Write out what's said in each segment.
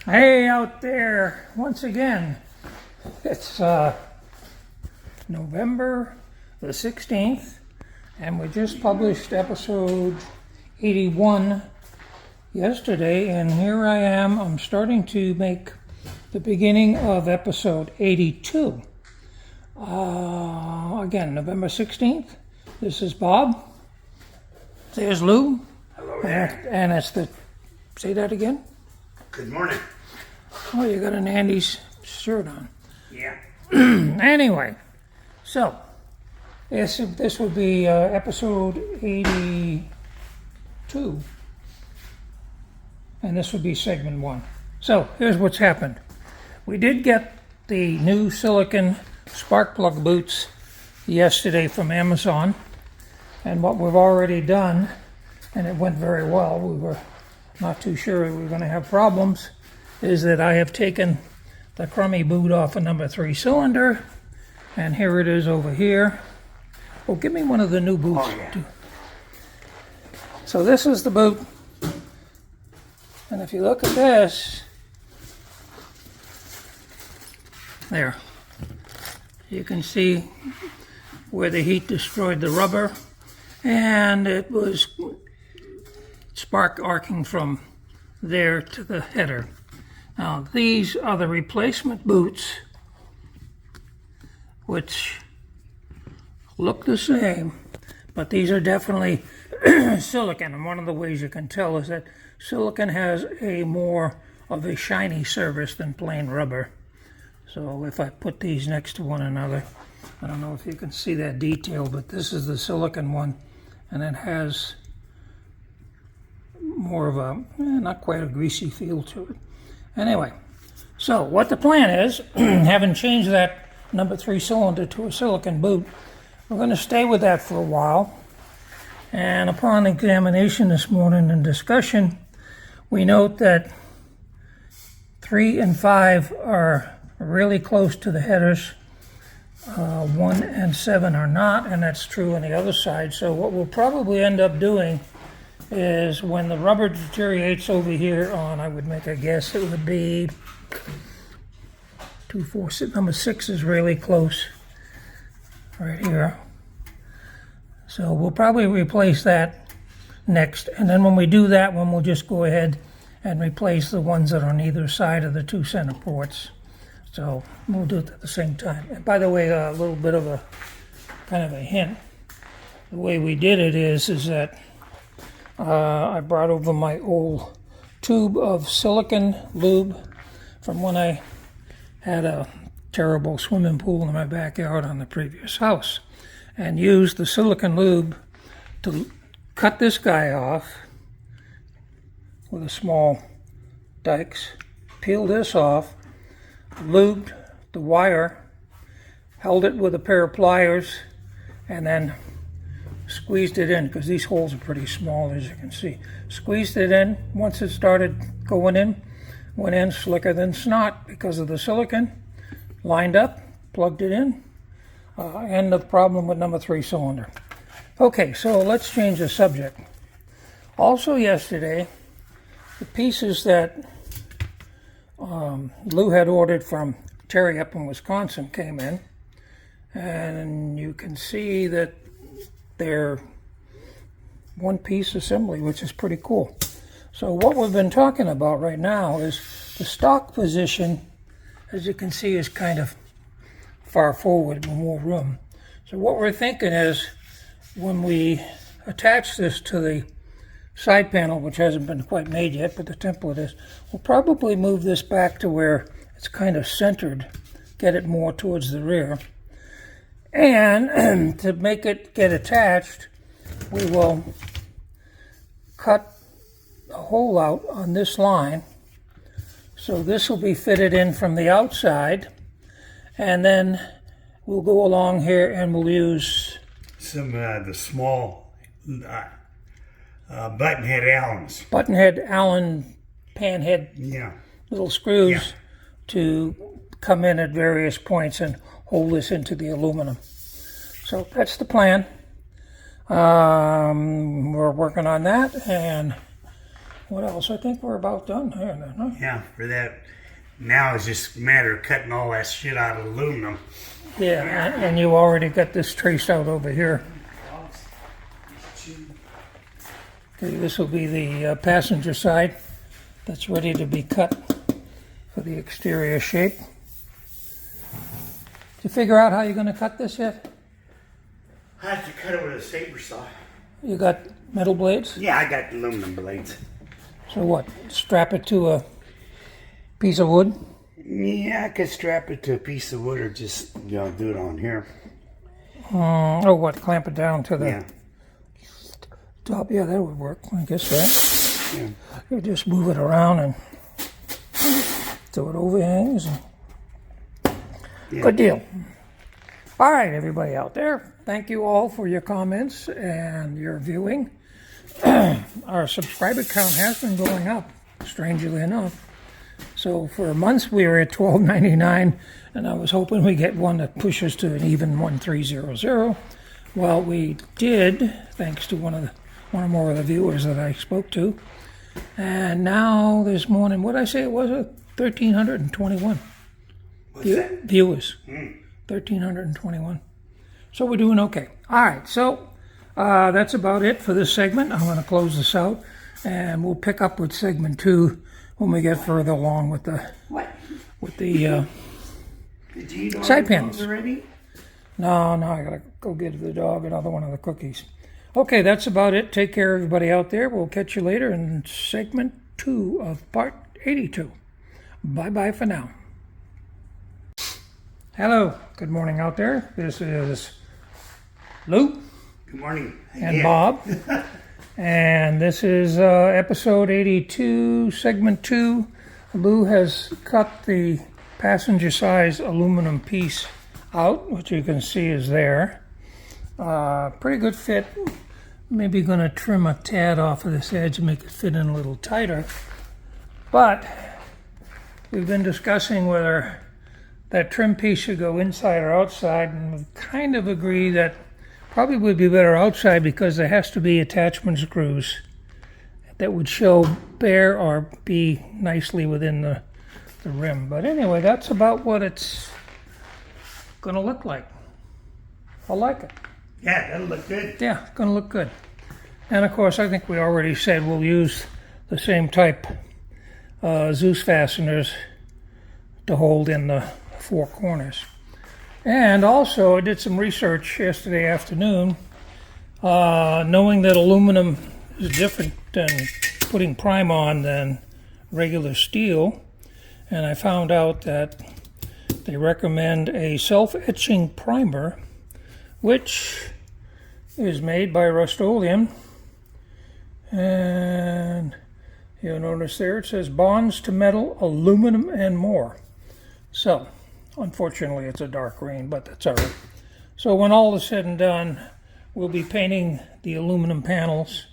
Hey out there, once again, it's November the 16th, and we just published episode 81 yesterday, and here I am, I'm starting to make the beginning of episode 82. Again, November 16th, this is Bob, there's Lou. Hello there. And it's the, say that again? Good morning. Oh, you got an Andy's shirt on. Yeah. Anyway, so this would be episode 82, and this would be segment 1. So here's what's happened. We did get the new silicone spark plug boots yesterday from Amazon, and what we've already done, and it went very well, we were not too sure we were going to have problems, is that I have taken the crummy boot off a number 3 cylinder, and here it is over here. Oh, give me one of the new boots. Oh, yeah. So this is the boot, and if you look at this, there, you can see where the heat destroyed the rubber, and it was spark arcing from there to the header. Now these are the replacement boots, which look the same, but these are definitely silicone, and one of the ways you can tell is that silicone has a more of a shiny surface than plain rubber. So if I put these next to one another, I don't know if you can see that detail, but this is the silicone one, and it has more of a, not quite a greasy feel to it. Anyway, so what the plan is, having changed that number 3 cylinder to a silicone boot, we're going to stay with that for a while. And upon examination this morning and discussion, we note that 3 and 5 are really close to the headers. 1 and 7 are not, and that's true on the other side. So what we'll probably end up doing is when the rubber deteriorates over here on, I would make a guess, it would be 2, 4, 6, number 6 is really close right here. So we'll probably replace that next, and then when we do that one, we'll just go ahead and replace the ones that are on either side of the 2 center ports. So we'll do it at the same time. And by the way, a little bit of a kind of a hint. The way we did it is that I brought over my old tube of silicone lube from when I had a terrible swimming pool in my backyard on the previous house, and used the silicone lube to cut this guy off with a small dikes, peel this off, lubed the wire, held it with a pair of pliers, and then squeezed it in, because these holes are pretty small, as you can see. Squeezed it in. Once it started going in, went in slicker than snot because of the silicone. Lined up, plugged it in. End of problem with number 3 cylinder. Okay, so let's change the subject. Also yesterday, the pieces that Lou had ordered from Terry up in Wisconsin came in, and you can see that they're one-piece assembly, which is pretty cool. So what we've been talking about right now is the stock position, as you can see, is kind of far forward with more room. So what we're thinking is, when we attach this to the side panel, which hasn't been quite made yet, but the template is, we'll probably move this back to where it's kind of centered, get it more towards the rear. And to make it get attached, we will cut a hole out on this line. So this will be fitted in from the outside, and then we'll go along here and we'll use some the small buttonhead Allens. Buttonhead Allen panhead, Yeah. little screws to come in at various points and hold this into the aluminum. So that's the plan. We're working on that, and What else? I think we're about done here then, huh? Yeah, for that. Now it's just a matter of cutting all that shit out of aluminum. Yeah, and you already got this traced out over here. Okay, this will be the passenger side that's ready to be cut for the exterior shape. Did you figure out how you're going to cut this yet? I have to cut it with a saber saw. You got metal blades? Yeah, I got aluminum blades. So what? Strap it to a piece of wood? Yeah, I could strap it to a piece of wood or just, do it on here. Oh, what? Clamp it down to the Yeah. top? Yeah, that would work. I guess that. Yeah. You just move it around and so it overhangs. Yeah. Good deal. All right, everybody out there, thank you all for your comments and your viewing. Our subscriber count has been going up, strangely enough. So for months we were at $12.99, and I was hoping we get one that pushes to an even 1300. Well, we did, thanks to one or more of the viewers that I spoke to. And now this morning, what did I say it was? 1,321 viewers. 1,321. So we're doing okay. All right, so that's about it for this segment. I'm going to close this out, and we'll pick up with segment 2 when we get further along with the Did you eat side panels. already? No, I gotta go get the dog another one of the cookies. Okay, that's about it. Take care, everybody out there. We'll catch you later in segment 2 of part 82. Bye-bye for now. Hello, good morning out there. This is Lou Good morning. and Bob. And this is episode 82, segment 2. Lou has cut the passenger size aluminum piece out, which you can see is there. Pretty good fit. Maybe going to trim a tad off of this edge and make it fit in a little tighter. But we've been discussing whether that trim piece should go inside or outside, and we kind of agree that probably would be better outside because there has to be attachment screws that would show bare or be nicely within the rim. But anyway, that's about what it's going to look like. I like it. Yeah, that'll look good. Yeah, it's going to look good. And of course, I think we already said we'll use the same type Zeus fasteners to hold in the 4 corners. And also, I did some research yesterday afternoon, knowing that aluminum is different than putting prime on than regular steel. And I found out that they recommend a self-etching primer, which is made by Rust-Oleum. And you'll notice there it says bonds to metal, aluminum, and more. So, unfortunately, it's a dark green, but that's all right. So when all is said and done, we'll be painting the aluminum panels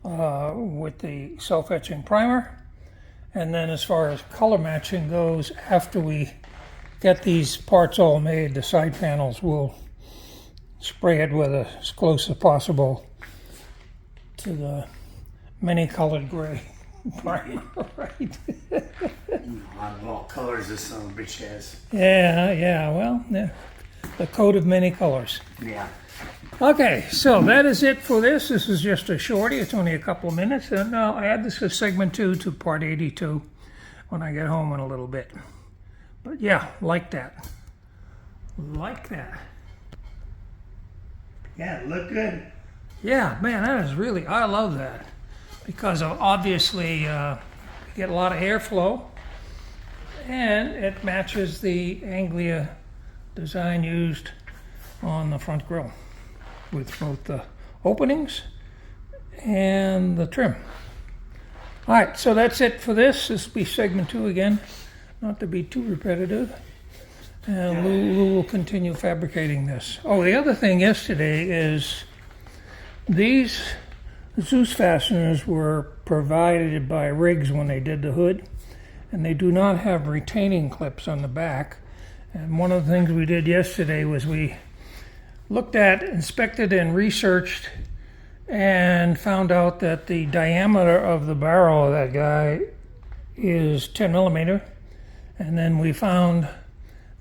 with the self-etching primer. And then as far as color matching goes, after we get these parts all made, the side panels will spray it with as close as possible to the many-colored gray primer, right? Oddball colors this son of a bitch has. Yeah, well, yeah. The coat of many colors. Yeah. Okay, so that is it for this. This is just a shorty. It's only a couple of minutes. And I'll add this as segment 2 to part 82 when I get home in a little bit. But yeah, like that. Like that. Yeah, look good. Yeah, man, that is really, I love that. Because obviously you get a lot of airflow. And it matches the Anglia design used on the front grille, with both the openings and the trim. All right, so that's it for this. This will be segment 2 again, not to be too repetitive. And Lou will continue fabricating this. Oh, the other thing yesterday is these Zeus fasteners were provided by Riggs when they did the hood, and they do not have retaining clips on the back. And one of the things we did yesterday was we looked at, inspected, and researched and found out that the diameter of the barrel of that guy is 10 millimeter. And then we found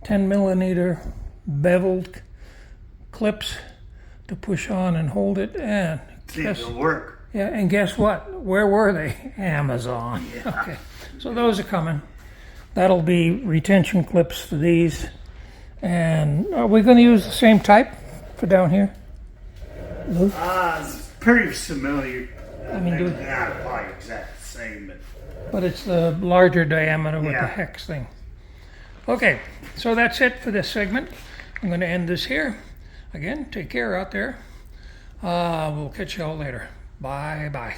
10 millimeter beveled clips to push on and hold it. And It'll work. yeah, and guess what? Where were they? Amazon. Yeah. Okay, so those are coming. That'll be retention clips for these. And are we going to use the same type for down here? Lou? It's pretty familiar. I mean, Maybe not probably exactly the same, but it's the larger diameter with the Yeah. hex thing. Okay, so that's it for this segment. I'm going to end this here. Again, take care out there. We'll catch you all later. Bye-bye.